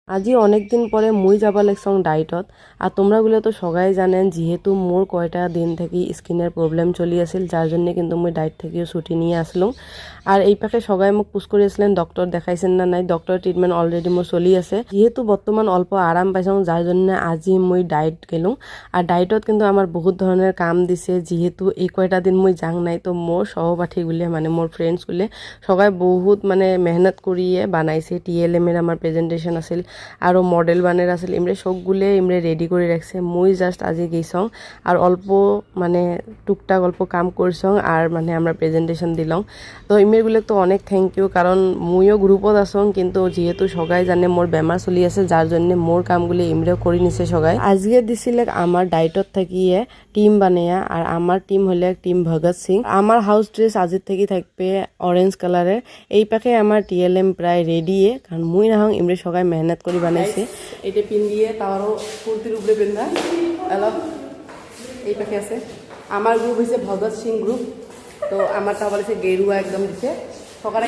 আজি অনেক দিন পরে মুই যাবা লাগছং ডাইটত আর তোমরাগুলো তো সবাই জানেন যেহেতু মোর কয়টা দিন থেকে স্কিনের প্রবলেম চলি আছিল যার জন্য কিন্তু মুই ডাইট থেকেও ছুটি নিয়ে আসলাম। আর এই পাশে সবাই মোক পুশ করে আসলেন ডক্টর দেখাইছেন না নাই, ডক্টর ট্রিটমেন্ট অলরেডি মোর চলি আছে। যেহেতু বর্তমান অল্প আরাম পাইছং যার জন্য আজি মুই ডাইট গেলুম। আর ডাইটত কিন্তু আমার বহুত ধরনের কাম দিছে, যেহেতু এই কয়টা দিন মুই যাং নাই তো মোর সহপাঠীগুলো মানে মোর ফ্রেন্ডসগুলো সবাই বহুত মানে মেহনত করিয়ে বানাইছে। TLM এর আমার প্রেজেন্টেশন আছিল আরও মডেল বানের আছিল, ইমরে সবগুলো ইমরে রেডি করে রাখছে। মুই জাস্ট আজি গেছং আর অল্প মানে টুকটাক অল্প কাম করছং আর মানে আমরা প্রেজেন্টেশন দিলাম। তো ইমেরগুলো তো অনেক থ্যাংক ইউ, কারণ মুইও গ্রুপত আসং কিন্তু যেহেতু সবাই জানে মোর বেমার চলি আছে যার জন্য মোর কামগুলি ইমরেও করে নিছে সবাই। আজকে দিছিলে আমার ডাইটত থাকিয়ে টিম বানিয়া, আর আমার টিম হলে টিম ভগৎ সিং। আমার হাউস ড্রেস আজির থেকে থাকবে অরেঞ্জ কালারের। এই পাখে আমার TLM প্রায় রেডিয়ে, কারণ মুই না হং ইমরে সবাই মেহনত করে বানাইছে। এটা পিন দিয়ে তারও কুর্তির উপরে পিন্ধা অলপ এই পাখে আছে। আমার গ্রুপ হয়েছে ভগৎ সিং গ্রুপ, তো আমারটা বলেছে গেরুয়া একদম দিছে সকালে।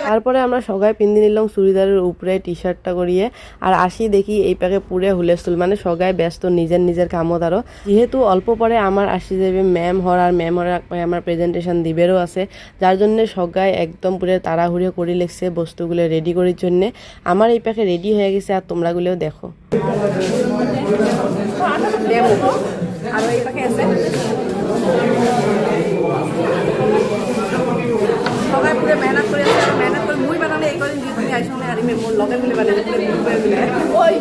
তারপরে আমরা সবাই পিন্দি নিলাম চুড়িদারের উপরে টি-শার্টটা করিয়ে, আর আসি দেখি এই পাকে পুরে হুলেস্থুল, মানে সবাই ব্যস্ত নিজের নিজের কামত। আরও যেহেতু অল্প পরে আমার আসি যাবে ম্যাম হর, আর ম্যাম হর আমার প্রেজেন্টেশন দিবেরও আছে, যার জন্য সবাই একদম পুরে তাড়াহুড়ো করে লেগছে বস্তুগুলো রেডি করার জন্যে। আমার এই পাকে রেডি হয়ে গেছে আর তোমরাগুলোও দেখো। আর এই পাকে আছে সবাই পুরো মেহনত করে আছে, মেহনত করে মুই বানালে এই কদিন দিয়ে তুমি আইসো না, আর আমি মোর লগে মিলে বানালে পুরো মুই করে মিলে ওই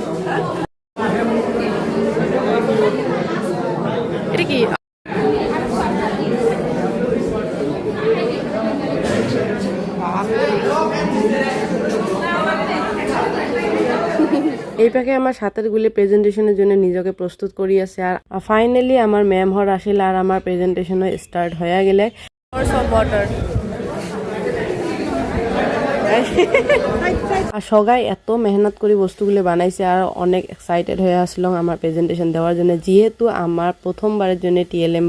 এটা কি এই পাকে আমার সাথের গুলি প্রেজেন্টেশনের জন্য নিজকে প্রস্তুত করি আছে। আর ফাইনালি আমার ম্যাম হর আসলে আর আমার প্রেজেন্টেশনও স্টার্ট হয়ে গেলে। আর সবাই এত মেহনত করে বস্তুগুলো বানাইছে আর অনেক এক্সাইটেড হয়ে আসলাম আমার প্রেজেন্টেশন দেওয়ার জন্য। যেহেতু আমার প্রথমবারের জন্য TLM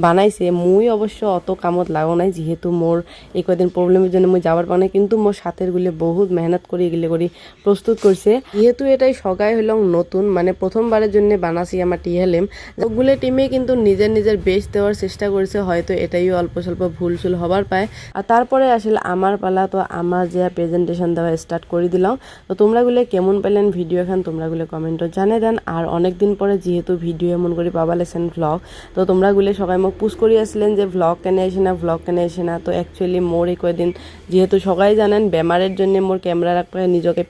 বানাইছে, মুই অবশ্য অত কামত লাগো নাই, যেহেতু মোর এই কদিন প্রবলেমের জন্য মুই যাবার পাই, কিন্তু মোর সাথের গুলি বহুত মেহনত করে এগুলো করি প্রস্তুত করছে। যেহেতু এটাই সগাই হইলাম নতুন, মানে প্রথমবারের জন্য বানাছি আমার TLM, ওগুলো টিমে কিন্তু নিজের নিজের বেস্ট দেওয়ার চেষ্টা করছে, হয়তো এটাই অল্প স্বল্প ভুল চুল হবার পায়। আর তারপরে আসলে আমার পালা, তো আমার যে প্রেজেন্টেশন দেওয়া স্টার্ট করে দিলাম। তো তোমরাগুলো কেমন পেলেন ভিডিও এখন তোমরাগুলো কমেন্টত জানাই দেন। আর অনেকদিন পরে যেহেতু ভিডিও এমন করে পাবা লেছেন ভ্লগ, তো তোমরাগুলো সবাই মোক পুশ করি আসলেন যে ভ্লগ কেনে আসে না, ভ্লগ কেনে আসে না। তো অ্যাকচুয়ালি মোর এই কয়দিন যেহেতু সবাই জানেন বেমারের জন্য মোর ক্যামেরা রাখতে নিজকে